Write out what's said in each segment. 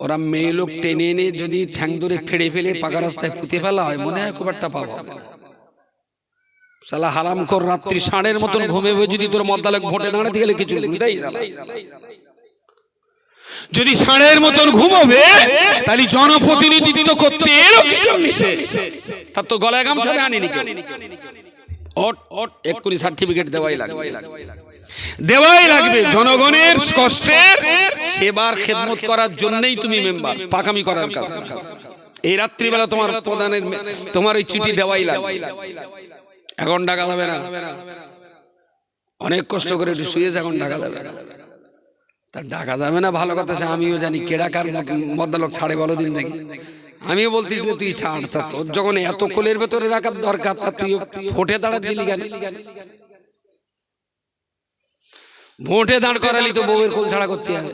ওরা মেয়ে লোক টেনে এনে যদি ঠ্যাং ধরে ফেড়ে ফেলে পাকা রাস্তায় পুঁতে ফেলা হয়, মনে হয় খুব একটা পাওয়া হবে না। শালা হারামখোর রাত্রি ষাঁড়ের মতন ঘুমেবে যদি তোর মদ্দালেক ভোটে দাঁড়াতে গেলে কিছু যদি ষাঁড়ের মতন ঘুমাবে, তাহলে জনপ্রতিনিধিত্ব করতে এলো কি জন্য? তার তো গলায় গামছা আনেনি কেউ। এক্ষুনি সার্টিফিকেট দেওয়াই লাগবে। জনগণের কষ্টের সেবার খেদমত করার জন্যই তুমি মেম্বার, পাকামি করার কাজ। এই রাত্রিবেলা তোমার প্রধানের তোমার ওই চিঠি দেওয়াই লাগবে। এখন ডাকা যাবে না, অনেক কষ্ট করে একটু শুয়েছে, এখন ডাকা যাবে না। তার ডাকা যাবে না ভালো কথা, আমিও জানি কেডাকার মদ্দালোক ছাড়ে বলো দিন দেখি। আমিও বলতিস তুই ছাড়, তোর যখন এত কোলের ভেতরে রাখার দরকার, তা তুই ভোটে দাঁড়া দিলি কেন? ভোটে দাঁড় করালি তো বউয়ের কোল ছাড়া করতে হবে,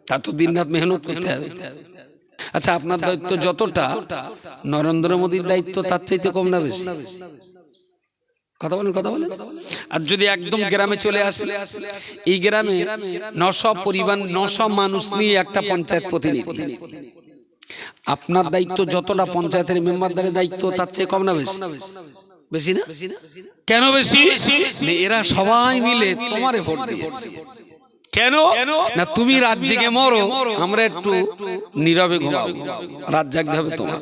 তা তো দিন রাত মেহনত করতে হবে। আচ্ছা, আপনার দায়িত্ব যতটা, নরেন্দ্র মোদীর দায়িত্ব তার চাইতে কম না বেশি? কথা বলেন। আর যদি একদম গ্রামে চলে আসে, এই গ্রামে 900 পরিবার, 900 মানুষ নিয়ে একটা পঞ্চায়েত প্রতিনিধি, আপনার দায়িত্ব যতটা পঞ্চায়েতের মেম্বারদের দায়িত্ব তার চেয়ে কম না বেশি? বেশি না? কেন বেশি? এরা সবাই মিলে তোমারে ভোট দিয়েছে। কেন না? তুমি রাত জেগে মরো, আমরা একটু নীরবে ঘুমাবো, রাত জাগতে হবে তোমার।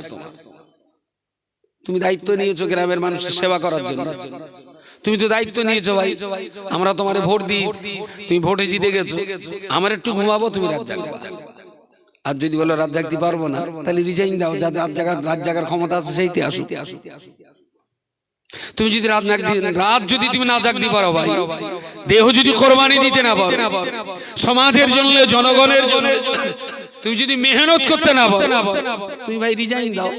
তুমি দায়িত্ব নিয়েছো গ্রামের মানুষের সেবা করার জন্য, তুমি তো দায়িত্ব নিয়েছো ভাই। আমরা তোমারে ভোট দিয়েছি, তুমি ভোটে জিতে গেছো, আমরা একটু ঘুমাবো, তুমি রাত জাগবা। আর যদি বলো রাত জাগতে পারবো না, তাহলে রিজাইন দাও, যাতে রাত জাগার ক্ষমতা আছে সেইতে আসো। তুমি যদি রাত যদি তুমি না জাগতে পারো ভাই, দেহ যদি কোরবানি দিতে না পারো, সমাজের জন্য, জনগণের জন্য তুমি যদি মেহনত করতে না পারো, তুমি ভাই রিজাইন দাও।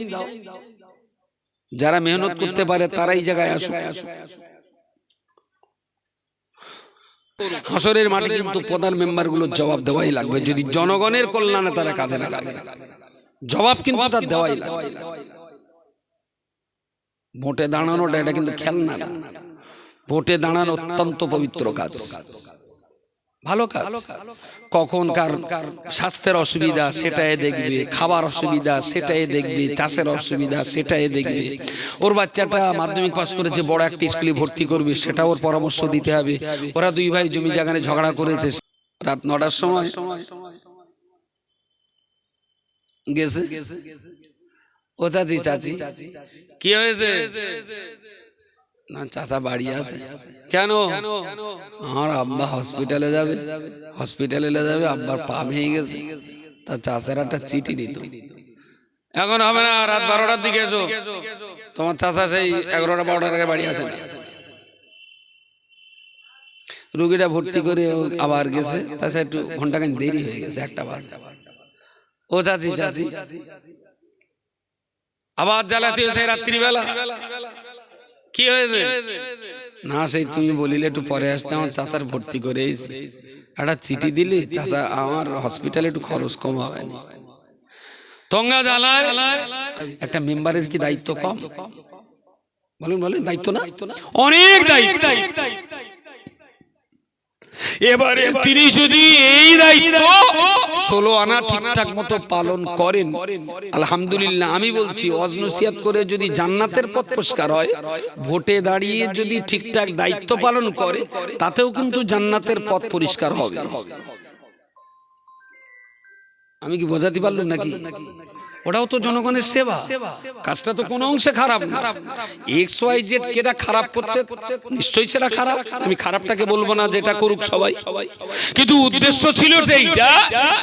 যারা মেহনত করতে পারে তারাই জায়গায় আসো। হাসরের মাঠে কিন্তু প্রধান মেম্বার গুলোর জবাব দেওয়াই লাগবে। যদি জনগণের কল্যাণে তারা কাজে না লাগে, জবাব কিন্তু তার দেওয়াই লাগবে। ভোটে দাঁড়ানোটা এটা কিন্তু খেলনা না। ভোটে দাঁড়ানো অত্যন্ত পবিত্র কাজ, ভালো কাজ। কখন কার স্বাস্থ্যের অসুবিধা সেটাই দেখবে, খাবার অসুবিধা সেটাই দেখবে, চাষের অসুবিধা সেটাই দেখবে। ওর বাচ্চাটা মাধ্যমিক পাস করেছে, বড় একটা স্কুলে ভর্তি করবে, সেটা ওর পরামর্শ দিতে হবে। ওরা দুই ভাই জমি জায়গায় ঝগড়া করেছে, রাত 9টার সময় গেছে। ও চাচি কি হয়েছে? না চাচা বাড়ি আছে। কেন? আমার আব্বা হসপিটালে যাবে, আব্বার পা ভেঙে গেছে, তা চাচার একটা চিঠি দিত। এখন হবে না, রাত 12টার দিকে এসো। তোমার চাচা সেই 11টা 12টার আগে বাড়ি আসে না। রুগীটা ভর্তি করে আবার গেছে, তাছাড়া একটু ঘন্টাখান দেরি হয়ে গেছে, 1টা বাজে। ও চাচি আবার জ্বালাতে হয়েছে রাত্রিবেলা। কি হয়েছে? না সেই তুমি বলিলে একটু পরে আসতে, আমার চাচার ভর্তি করে একটা চিঠি দিলি, চাচা আমার হসপিটালে একটু খরচ কম হবে না। তঙ্গা জ্বালায় একটা মেম্বারের কি দায়িত্ব কম? বলেন দায়িত্ব না? অনেক দায়িত্ব। এবারে তিনি যদি এই দায়িত্ব 16 আনা ঠিকঠাক মতো পালন করেন, আলহামদুলিল্লাহ। আমি বলছি ওয়াজ নসিহত করে যদি জান্নাতের পথ পরিষ্কার হয়, ভোটে দাঁড়িয়ে যদি ঠিকঠাক দায়িত্ব পালন করে, তাতেও কিন্তু জান্নাতের পথ পরিষ্কার হবে। আমি কি বোঝাতে পারলাম নাকি? ওটাও তো জনগণের সেবা, কাজটা তো কোনো অংশে খারাপ না। XYZ কেটা খারাপ করছে, নিশ্চয়ই সেটা খারাপ, আমি খারাপটাকে বলবো না, যেটা করুক সবাই। কিন্তু উদ্দেশ্য ছিল এইটা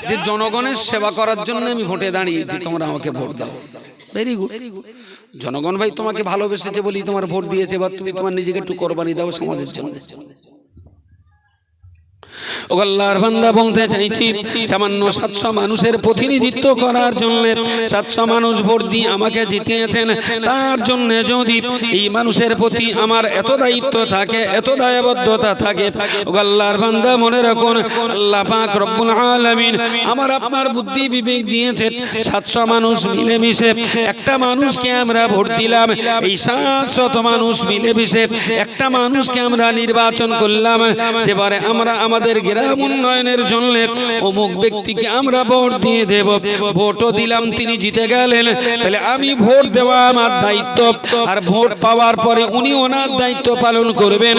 যে জনগণের সেবা করার জন্য আমি ভোটে দাঁড়িয়েছি, তোমরা আমাকে ভোট দাও। Very good. জনগণ ভাই তোমাকে ভালোবেসেছে বলি তোমার ভোট দিয়েছে, বা তুমি তোমার নিজেকে একটু কোরবানি দাও সমাজের জন্য। ও আল্লাহর বান্দা, বলতে চাইছি সামান্য 700 মানুষের প্রতিনিধিত্ব করার জন্য 700 মানুষ ভোট দিয়ে আমাকে জিতিয়েছেন, তার জন্য যদি এই মানুষের প্রতি আমার এত দায়িত্ব থাকে, এত দায়বদ্ধতা থাকে, ও আল্লাহর বান্দা মনে রাখুন, আল্লাহ পাক রব্বুল আলামিন আমার আপনার বুদ্ধি বিবেক দিয়েছে। 700 মানুষ মিলেমিশে একটা মানুষকে আমরা ভোট দিলাম, এই 700 মানুষ মিলেমিশে একটা মানুষকে আমরা নির্বাচন করলাম, যেবারে আমরা আমাদের আমাদের গ্রাম উন্নয়নের জন্য অমুক ব্যক্তিকে আমরা ভোট দিয়ে দেব, ভোটও দিলাম, তিনি জিতে গেলেন, তাহলে আমি ভোট দেওয়া আমার দায়িত্ব, আর ভোট পাওয়ার পরে উনি ওনার দায়িত্ব পালন করবেন।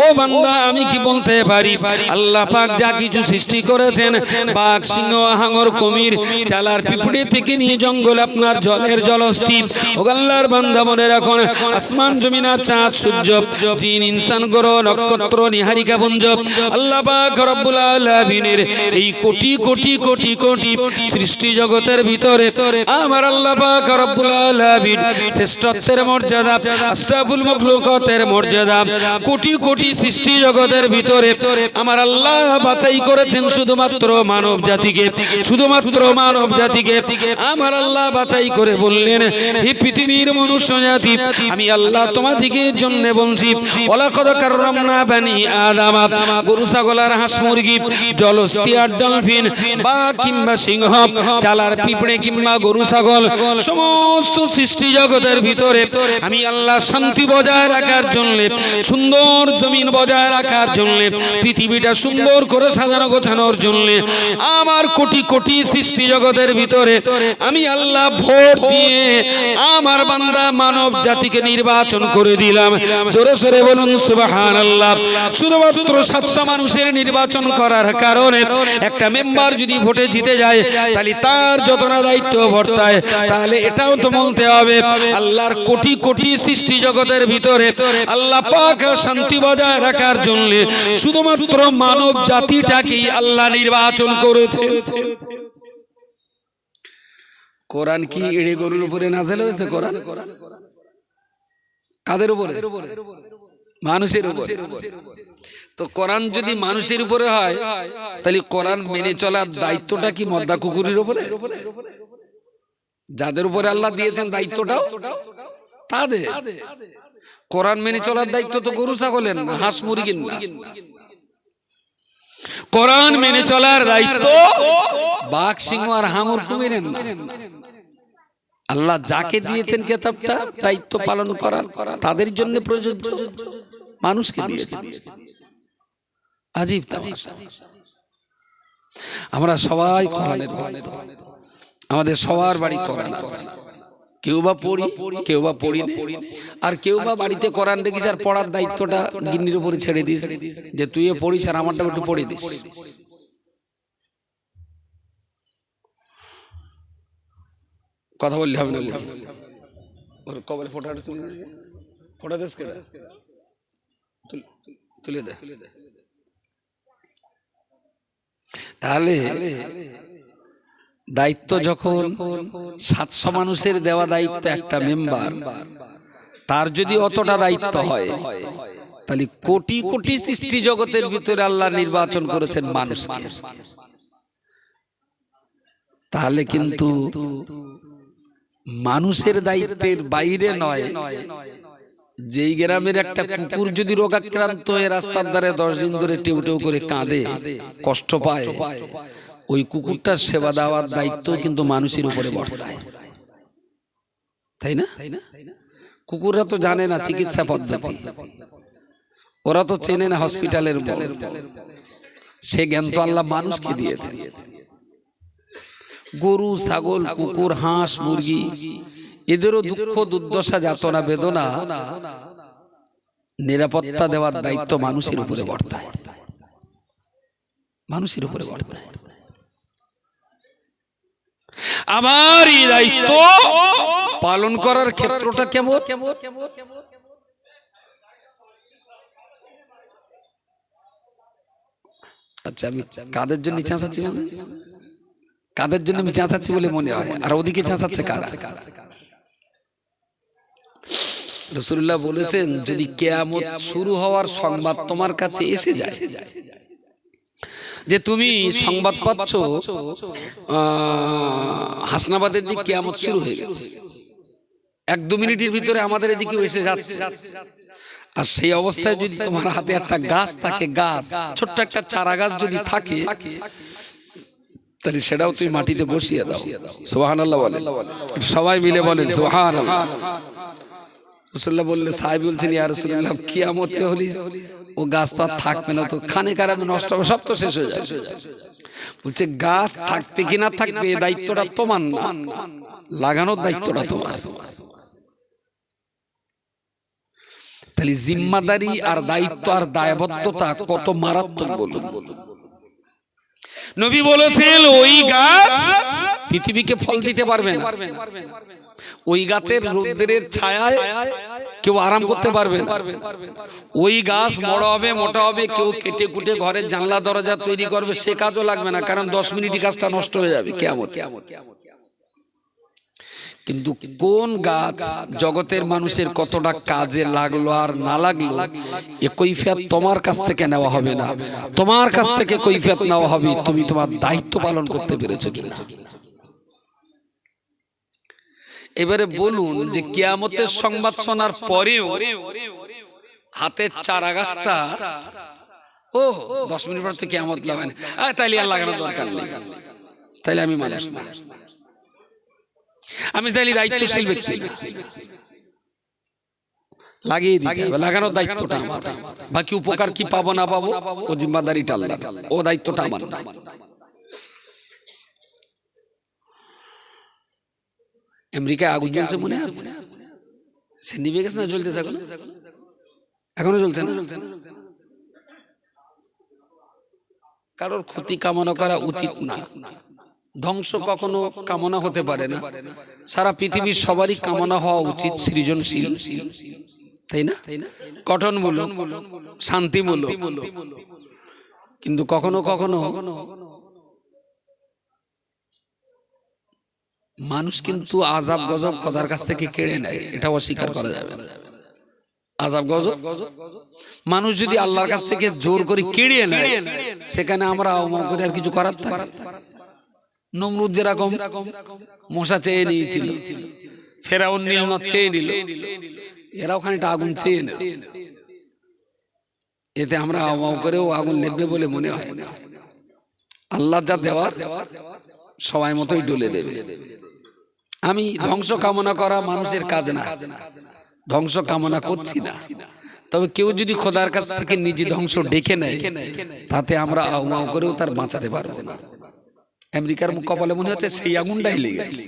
ও বান্দা, আমি কি বলতে পারি, আল্লাহ পাক যা কিছু সৃষ্টি করেছেন, বাঘ, সিংহ, হাঙর, কুমির, চালার পিঁপড়ে থেকে নিয়ে জঙ্গল, আপনার জলের জলস্থি, ও আল্লাহর বান্দা মনে রাখুন, আসমান জমিন আর চাঁদ সূর্য, জিন ইনসান গ্রহ নক্ষত্র নিহারিকা পুঞ্জ, আল্লাহ পাক রব্বুল আলামিনের এই কোটি কোটি কোটি কোটি সৃষ্টি জগতের ভিতরে আমার আল্লাহ পাক রব্বুল আলামিন শ্রেষ্ঠত্বের মর্যাদা, আশরাফুল মাখলুকাতের মর্যাদা, কোটি কোটি সৃষ্টি জগতের ভিতরে আমার আল্লাহ বাছাই করেছেন শুধুমাত্র মানব জাতিকে, শুধুমাত্র মানব জাতিকে আমার আল্লাহ বাছাই করে বললেন, হে পৃথিবীর মনুষ্য জাতি, আমি আল্লাহ তোমাদিকে জন্য বলছি, ওয়ালাকাদ কাররামনা বানি আদম, গরু ছাগল আর হাঁস মুরগি, জলস্থি আর ডলফিন, বাঘ কিংবা সিংহ, চালার পিঁপড়ে কিংবা গরু ছাগল, সমস্ত সৃষ্টি জগতের ভিতরে আমি আল্লাহ শান্তি বজায় রাখার জন্য, সুন্দর জমিন বজায় রাখার জন্য, পৃথিবীটা সুন্দর করে সাজানো গোছানোর জন্য আমার কোটি কোটি সৃষ্টি জগতের ভিতরে আমি আল্লাহ ভোট দিয়ে আমার বান্দা মানব জাতিকে নির্বাচন করে দিলাম। জোরে সোরে বলুন সুবহানাল্লাহ। শুধুমাত্র 700 মানুষের নির্বাচন করার কারণে একটা মেম্বার যদি ভোটে জিতে যায়, তাহলে তার যতটা দায়িত্ব বর্তায়, তাহলে এটাও তো বলতে হবে আল্লাহর কোটি কোটি সৃষ্টি জগতের ভিতরে আল্লাহ পাক শান্তি বজায় রাখার জন্য শুধুমাত্র মানব জাতিটাকেই আল্লাহ নির্বাচন করেছে। কোরআন কি এড়ে গরুর উপরে নাযিল হয়েছে? কোরআন কাদের উপরে? মানুষের উপরে। তো কোরআন যদি মানুষের উপরে হয়, তাহলে কোরআন মেনে চলার দায়িত্বটা কি মদ্দা কুকুরের উপরে? যাদের উপরে আল্লাহ দিয়েছেন দায়িত্বটাও তাদের। কোরআন মেনে চলার দায়িত্ব তো গরু ছাগলের না, হাঁস মুরগির না। কোরআন মেনে চলার দায়িত্ব বাঘ, সিংহ আর হাঙর, কুমিরের না। আল্লাহ যাকে দিয়েছেন কিতাবটা দায়িত্ব পালন করার, তাদের জন্য প্রযোজ্য, মানুষকে দিয়েছেন। আজীব তামাশা। আমরা সবাই কোরআনের ভক্ত, আমাদের সবার বাড়ি কোরআন আছে, কেউ বা পড়ি, কেউ বা পড়ি না, আর কেউ বা বাড়িতে কোরআন রেখেছে আর পড়ার দায়িত্বটা গিন্নির উপরে ছেড়ে দিস, যে তুই পড়িস আর আমারটা একটু পড়ে দিস। কথা বললে হবে না, ওর কবলে ফোটাটা তুলে ফোটা দেশ তুলে দে। তাহলে দায়িত্ব যখন 700 মানুষের দেওয়া দায়িত্ব একটা মেম্বার, তার যদি অতটা দায়িত্ব হয়, তাহলে কোটি কোটি সৃষ্টি জগতের ভিতরে আল্লাহ নির্বাচন করেছেন মানুষকে। তাহলে কিন্তু মানুষের দায়িত্বের বাইরে নয়, যেই গ্রামের একটা কুকুর যদি রোগাক্রান্ত হয়ে রাস্তার ধারে 10 দিন ধরে টেউ টেউ করে কাঁদে, কষ্ট পায়, ওই কুকুরটার সেবা দেওয়ার দায়িত্ব কিন্তু মানুষের উপরে বর্তায়, তাই না? কুকুররা তো জানে না চিকিৎসা পদ্ধতি, ওরা তো চেনে না হসপিটালের মল, সে জ্ঞান তো আল্লাহ মানুষকে দিয়েছে। গরু, ছাগল, কুকুর, হাঁস, মুরগি, এদেরও দুঃখ, দুর্দশা, যাতনা, বেদনা নিরাপত্তা দেওয়ার দায়িত্ব মানুষের উপরে বর্তায়, মানুষের উপরে বর্তায়। আমার এই দায়িত্ব পালন করার ক্ষেত্রটা কেমন? আচ্ছা, আমি কাদের জন্য চেঁচাচ্ছি, কাদের জন্য আমি চেঁচাচ্ছি বলে মনে হয়, আর ওদিকে চেঁচাচ্ছে কারা? রাসূলুল্লাহ বলেছেন, যদি কিয়ামত শুরু হওয়ার সংবাদ তোমার কাছে এসে যায়, যে তুমি সংবাদ পাচ্ছ হাসনাবাদের দিকে কিয়ামত শুরু হয়ে গেছে, 1-2 মিনিটের ভিতরে আমাদের এদিকে এসে যাচ্ছে, আর সেই অবস্থায় যদি তোমার হাতে একটা গাছ থাকে, গাছ, ছোট্ট একটা চারা গাছ যদি থাকে, তাহলে সেটাও তুমি মাটিতে বসিয়ে দাও। সুবহানাল্লাহ বলেন, সবাই মিলে বলেন সুবহানাল্লাহ। রাসূলুল্লাহ বললে, সাহাবী বলছেন, ইয়া রাসূলুল্লাহ কিয়ামতে হলি ও গাছ তো আর থাকবে না, তো খানে কারামে নষ্ট হবে, সব তো শেষ হয়ে যাবে। বলছে গাছ থাকবে কি না থাকবে এই দায়িত্বটা তোমার না, লাগানোর দায়িত্বটা তোমার। তাহলে জিম্মাদারি আর দায়িত্ব আর দায়বদ্ধতা কত মারাত্মক বলুন। নবী বলেছেন ওই গাছ পৃথিবীকে ফল দিতে পারবে না, ওই গাছের রৌদ্রের ছায়ায় কেউ আরাম করতে পারবে না, ওই গাছ বড় হবে মোটা হবে, কেউ কেটে কুটে ঘরের জানলা দরজা তৈরি করবে, সে কাজও লাগবে না, কারণ 10 মিনিটই গাছটা নষ্ট হয়ে যাবে কিয়ামত। কিন্তু কোন গাছ জগতের মানুষের কতটা কাজে লাগলো আর না লাগলো, এ কৈফিয়ত তোমার কাছ থেকে নেওয়া হবে না, তোমার কাছ থেকে কৈফিয়ত নেওয়া হবে তুমি তোমার দায়িত্ব পালন করতে পেরেছো কিনা। এবারে বলুন যে কিয়ামতের সংবাদ শোনার পরেও হাতের চারা গাছটা 10 মিনিট পর তো কিয়ামত লাগবে না, তাইলে আর লাগানোর দরকার নেই, তাইলে আমি মানুষ না, আমি তাইলে দায়িত্বশীল ব্যক্তি না, লাগিয়ে দিতে হবে, লাগানোর দায়িত্বটা আমার, বাকি উপকার কি পাবো না পাবো ও জিম্মাদারিটা আল্লাহর, ও দায়িত্বটা আমার না। আমেরিকায় আগুন জ্বলছে মনে আছে, সে নিভে গেছে না, জ্বলতে থাকলো, এখনো জ্বলছে না। কারোর ক্ষতি কামনা করা উচিত না, ধ্বংস কখনো কামনা হতে পারে না, সারা পৃথিবীর সবারই কামনা হওয়া উচিত সৃজনশীল, তাই না, গঠনমূলক, শান্তিমূলক। কিন্তু কখনো কখনো মানুষ কিন্তু আযাব গজব খোদার কাছ থেকে কেড়ে নেয়, এটা অস্বীকার করা যাবে না। আযাব গজব মানুষ যদি আল্লাহর কাছ থেকে জোর করে কেড়ে নেয়, সেখানে আমরা আওয়ামা করে আর কিছু করার থাকে। নমরুদ যেরকম মশা চেয়ে নিয়েছিল, ফেরাউন নীলনদ চেয়ে নিল, এরাও খানিকটা আগুন চেয়ে নেয়, এতে আমরা আওয়ামা করেও আগুন নেবে বলে মনে হয় না। আল্লাহ যা দেওয়ার সবাই মতোই ডলে দেবে। আমি ধ্বংস কামনা করা মানুষের কাজ না, ধ্বংস কামনা করছি না, তবে কেউ যদি খোদার কাছ থেকে নিজে ধ্বংস ডেকে নেয়, তাতে আমরা আওয়ামা করেও তার বাঁচাতে পারবো না। আমেরিকার কপালে মনে হচ্ছে সেই আগুনটাই লেগেছে।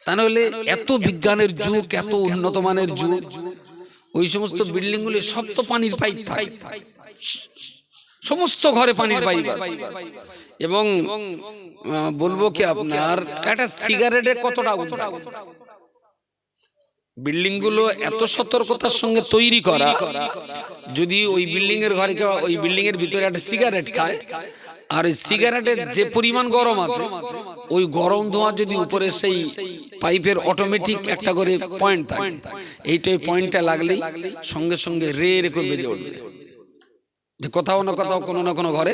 তাহলে এত বিজ্ঞানের যুগ, এত উন্নত মানের যুগ, ওই সমস্ত বিল্ডিং গুলি সব তো পানির পাইপ থাকে, সমস্ত ঘরে পানির পাইপ আছে। এবং বলবো কি আপনার একটা সিগারেটে কতটা আগুন থাকে। বিল্ডিং গুলো এত সতর্কতার সঙ্গে তৈরি করা, যদি ওই বিল্ডিং এর ঘরে কেউ ওই বিল্ডিং এর ভিতরে একটা সিগারেট খায়, আর ওই সিগারেটের যে পরিমাণ গরম আছে, ওই গরম ধোঁয়া যদি উপরে সেই পাইপের অটোমেটিক একটা করে পয়েন্ট থাকে, এইটাই পয়েন্টটা লাগলেই সঙ্গে সঙ্গে রে রে করে বেজে উঠবে, যে কোথাও না কোথাও কোনো না কোনো ঘরে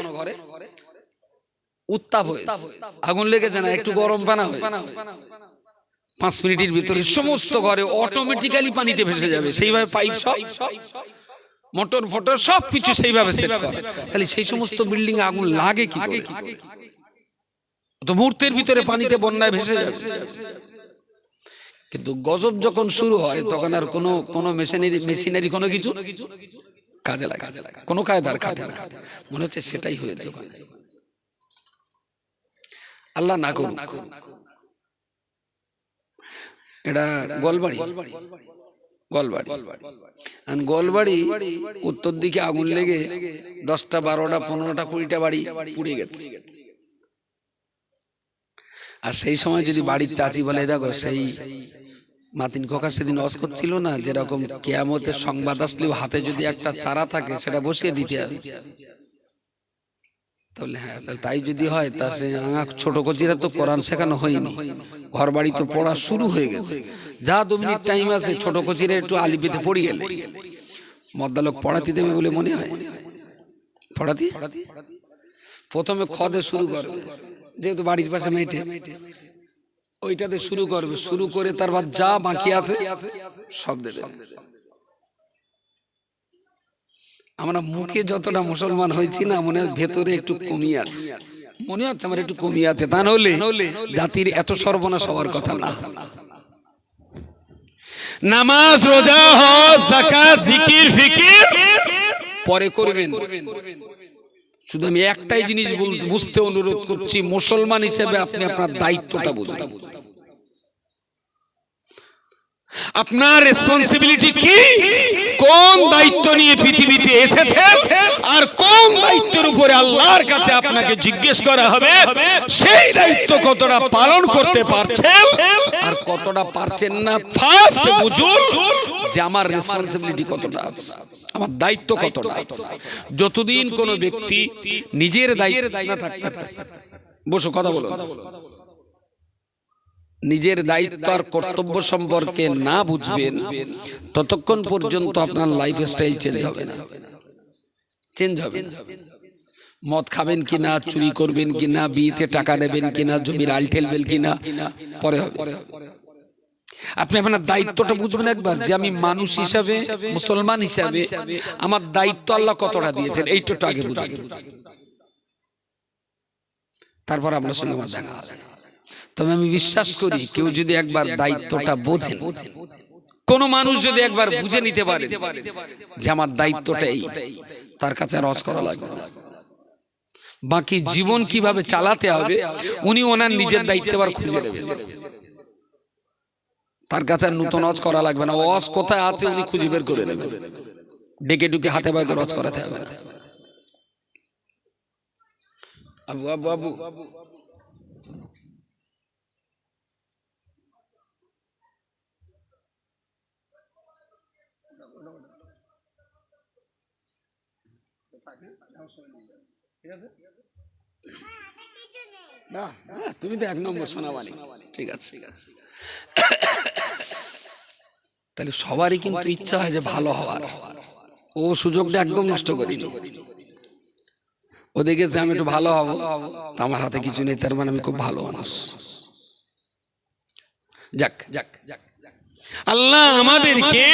উত্তাপ হয়েছে, আগুন লেগেছে না, একটু গরম পানা হয়েছে, 5 মিনিটের ভিতরে সমস্ত ঘরে অটোমেটিক্যালি পানিতে ভেসে যাবে। সেইভাবে পাইপ সব মোটর ফোটর সবকিছু সেইভাবে সেট করে। তাহলে সেই সমস্ত বিল্ডিং এ আগুন লাগে কি করে? তো মুহূর্তের ভিতরে পানিতে বন্যায় ভেসে যাবে। কিন্তু গজব যখন শুরু হয় তখন আর কোনো মেশিনারি কোনো কিছু কাজে লাগে, কোনো কায়দার খাটে না। মনে হচ্ছে সেটাই হয়েছে। আল্লাহ না করুক। এটা গোলবাড়ি, গোলবাড়ি উত্তর দিকে আগুন লেগে 10টা 12টা 15টা 20টা বাড়ি পুড়ে গেছে। আর সেই সময় যদি বাড়ির চাচি বলে, দেখো সেই মাতিন খোকা সেদিন ওয়াজ করছিল না, যেরকম কিয়ামতের সংবাদ আসলেও হাতে যদি একটা চারা থাকে সেটা বসিয়ে দিতে হবে। তাহলে হ্যাঁ, তাই যদি হয় তা সে ছোট কচিরা তো কোরআন শেখানো হয়নি, ঘর বাড়ি তো পড়া শুরু হয়ে গেছে। যা 2 মিনিট টাইম আছে, ছোট কচিরা একটু আলিপিতে পড়ি গেলে মদ্দালোক পড়াতে দেবে বলে মনে হয়। পড়াতে প্রথমে খদে শুরু করবে, যেহেতু বাড়ির পাশে মেটে, ওইটাতে শুরু করবে, শুরু করে তারপর যা বাকি আছে সব দেবে। আমরা মুখে যতটা মুসলমান হয়েছি না, মনে হয় ভেতরে একটু কমিয়ে আছে, মনে হচ্ছে আমার একটু কমিয়ে আছে। তা নইলে জাতির এত সর্বনাশ হওয়ার কথা না। নামাজ, রোজা, হজ, যাকাত, জিকির, ফিকির পরে করবেন। শুধু আমি একটাই জিনিস বুঝতে অনুরোধ করছি, মুসলমান হিসেবে আপনি আপনার দায়িত্বটা বুঝবেন। আপনার রেসপন্সিবিলিটি কি, কোন দায়িত্ব নিয়ে পৃথিবীতে এসেছেন, আর কোন দায়িত্বের উপরে আল্লাহর কাছে আপনাকে জিজ্ঞেস করা হবে, সেই দায়িত্ব কতটা পালন করতে পারছেন আর কতটা পারছেন না। ফার্স্ট বুঝুন যে আমার রেসপন্সিবিলিটি কতটা আছে, আমার দায়িত্ব কতটা আছে। যতদিন কোনো ব্যক্তি নিজের দায়িত্ব না থাকতে, বসো কথা বলো, নিজের দায়িত্ব আর কর্তব্য সম্পর্কে না বুঝবেন, ততক্ষণ পর্যন্ত আপনার লাইফ স্টাইল চেঞ্জ হবে না। চেঞ্জ হবে না। মদ খাবেন কিনা, চুরি করবেন কিনা, বিয়েতে টাকা নেবেন কিনা, জমির আল ঠেলবেন কিনা, পরে হবে। আপনি আপনার দায়িত্বটা বুঝবেন একবার, যে আমি মানুষ হিসাবে, মুসলমান হিসাবে আমার দায়িত্ব আল্লাহ কতটা দিয়েছেন, এইটা আগে বুঝবেন। তারপর আপনার সঙ্গে আমার দেখা হবে। তবে আমি বিশ্বাস করি, কেউ যদি একবার দায়িত্বটা বোঝেন, কোন মানুষ যদি একবার বুঝে নিতে পারে যে আমার দায়িত্বটা এই, তার কাছে আর হজ করা লাগবে না। বাকি জীবন কিভাবে চালাতে হবে উনি ওনার নিজের দায়িত্ব আবার খুঁজে নেবেন। তার কাছে আর নতুন হজ করা লাগবে না। হজ কোথায় আছে উনি খুঁজে বের করে নেবেন। ডেকে ডুকে হাতে পায়ে হজ করাতে হবে না। আবু আবু আবু তুমি তো এক নম্বর সোনামানি। ঠিক আছে, তাহলে সবারই কিন্তু ইচ্ছা হয় যে ভালো হওয়ার। ও সুযোগটা একদম নষ্ট করিনি। ও দেখেছে আমি একটু ভালো হবো, আমার হাতে কিছু নেই, তার মানে আমি খুব ভালো মানুষ। যাক যাক যাক, আল্লাহ আমাদেরকে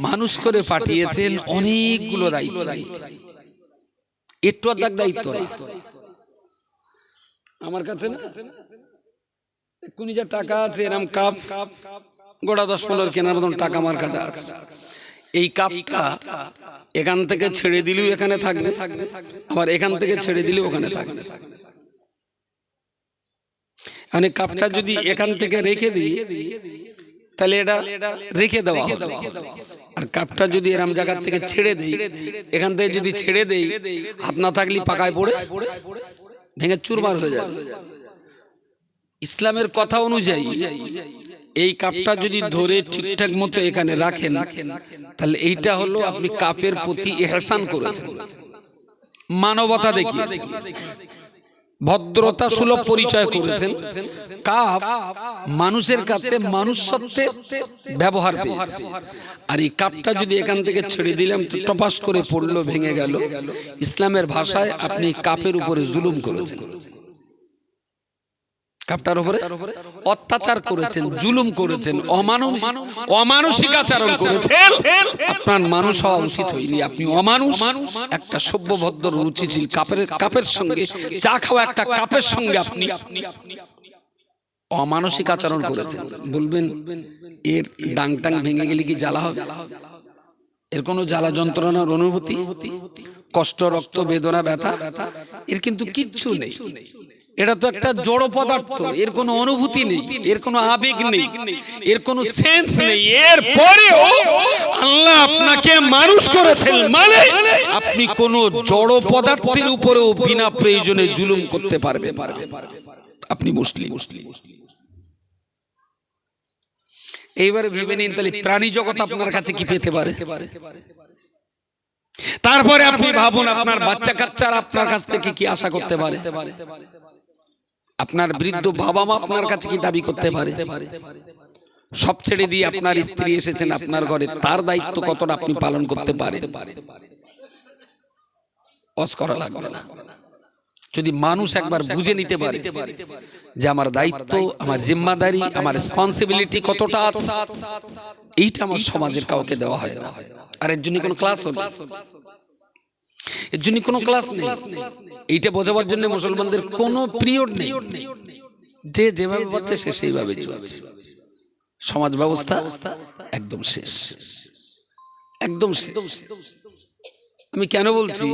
মানুষ করে পাঠিয়েছেন অনেকগুলো দায়িত্ব। একটু আধ দায়িত্ব না। আমার কাছে না কোন যা টাকা আছে, এরকম কাপ গোটা 10-15 কেনার মতন টাকা আমার কাছে আছে। এই কাপটা এখান থেকে ছেড়ে দিলেও এখানে থাকবে, আবার এখান থেকে ছেড়ে দিলেও ওখানে থাকবে। মানে কাপটা যদি এখান থেকে রেখে দিই তাহলে এটা রেখে দেওয়া হবে, আর কাপটা যদি এরকম জায়গা থেকে ছেড়ে দিই, এখান থেকে যদি ছেড়ে দেই, হাত না থাকলে পাকায় পড়ে ভেঙে চুরমার হয়ে যাবে। ইসলামের কথা অনুযায়ী এই কাপটা যদি ধরে ঠিকঠাক মতো এখানে রাখেন, তাহলে এইটা হলো আপনি কাপের প্রতি ইহসান করেছেন, মানবতা দেখিয়েছেন, ভদ্রতা সুলভ পরিচয় করেছেন। কাপ মানুষের কাছে মানুষত্বের ব্যবহার পেয়েছে, আর এই কাপটা যদি এখান থেকে ছেড়ে দিলাম তো টপাস করে পড়লো, ভেঙে গেল। ইসলামের ভাষায় আপনি কাপের উপরে জুলুম করেছেন, কাপটার উপরে অত্যাচার করেছেন, জুলুম করেছেন, অমানসিক আচরণ করেছেন। আপনার মানুষ হওয়া উচিত হয়নি, আপনি অমানুষ। একটা সভ্য ভদ্র রুচিশীল কাপের সঙ্গে, চা খাওয়া একটা কাপের সঙ্গে আপনি অমানসিক আচরণ করেছেন। বলবেন এর ডাং টাং ভেঙে গেলে কি জ্বালা হবে? এর কোনো জ্বালা যন্ত্রণার অনুভূতি, কষ্ট, রক্ত, বেদনা, ব্যথা এর কিন্তু কিচ্ছু নেই। এটা তো একটা জড় পদার্থ, এর কোনো অনুভূতি নেই, এর কোনো আবেগ নেই, এর কোনো সেন্স নেই। এরপরেও আল্লাহ আপনাকে মানুষ করেছেন, মানে আপনি কোনো জড় পদার্থের উপরেও বিনা প্রয়োজনে জুলুম করতে পারবেন না। আপনি মুসলিম। এইবারে ভেবে নিন, তাহলে প্রাণী জগৎ আপনার কাছে কি পেতে পারে? তারপরে আপনি ভাবুন আপনার বাচ্চা কাচ্চারা আপনার কাছ থেকে কি আশা করতে পারে? আপনার বৃদ্ধ বাবা মা আপনার কাছে কি দাবি করতে পারে? সব ছেড়ে দিয়ে আপনার স্ত্রী এসেছেন আপনার ঘরে, তার দায়িত্ব কতটা আপনি পালন করতে পারেন? ওয়াজ করা লাগবে না। যদি মানুষ একবার বুঝে নিতে পারে যে আমার দায়িত্ব, আমার জিম্মাদারি, আমার রেসপন্সিবিলিটি কতটা আছে, এইটা আমার সমাজের কাউকে দেওয়া হয় না। আর এর জন্য কোনো ক্লাস হবে, এর জন্য কোনো ক্লাস নেই। এইটা বোঝাবার জন্য মুসলমানদের কোনো পিরিয়ড নেই। যে যেভাবে পাচ্ছে সে সেইভাবে চলছে। সমাজ ব্যবস্থা একদম শেষ, একদম শেষ। আমি কেন বলছি,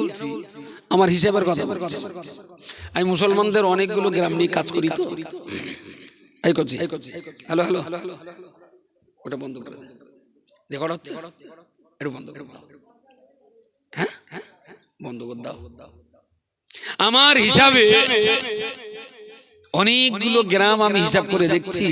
আমার হিসাবের কথা বলছি। আমি মুসলমানদের অনেকগুলো গ্রাম নিয়ে কাজ করি তো, এই করছি। হ্যালো হ্যালো, ওটা বন্ধ করে দেন, রেকর্ড হচ্ছে, এটা বন্ধ করে দাও। হ্যাঁ বন্ধ করে দাও। আমার হিসাবে অনেকগুলো গ্রাম আমি হিসাব করে দেখছি